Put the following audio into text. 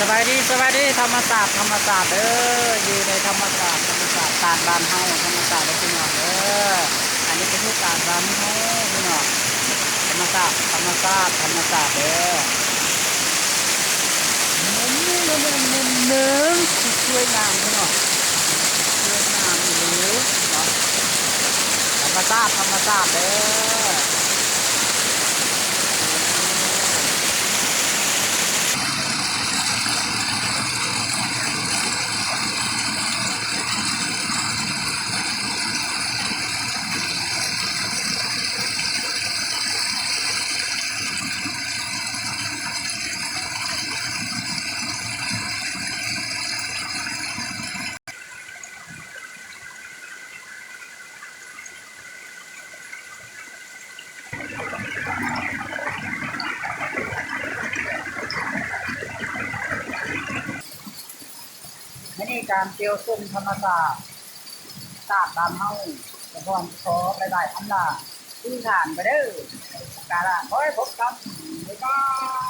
สบายดีสบายดีธรรมศาสตร์ธรรมศาสตร์อยู่ในธรรมศาสตร์ศาสตร์บ้านเฮาธรรมศาสตร์พี่น้องอันนี้เป็นทุกการบ้านเฮาพี่น้องธรรมศาสตร์ธรรมศาสตร์ธรรมศาสตร์หนึ่งช่วยงามพี่น้องช่วยงามหรือเนาะธรรมศาสตร์ธรรมศาสตร์นี่การเกี่ยวส้มธรรมศาสตร์ศาสตร์บ้านเฮาแต่ก่อนขอหลายๆอันล่ะที่ผ่านไปเด้อการละขอให้พบกันบ๊ายบาย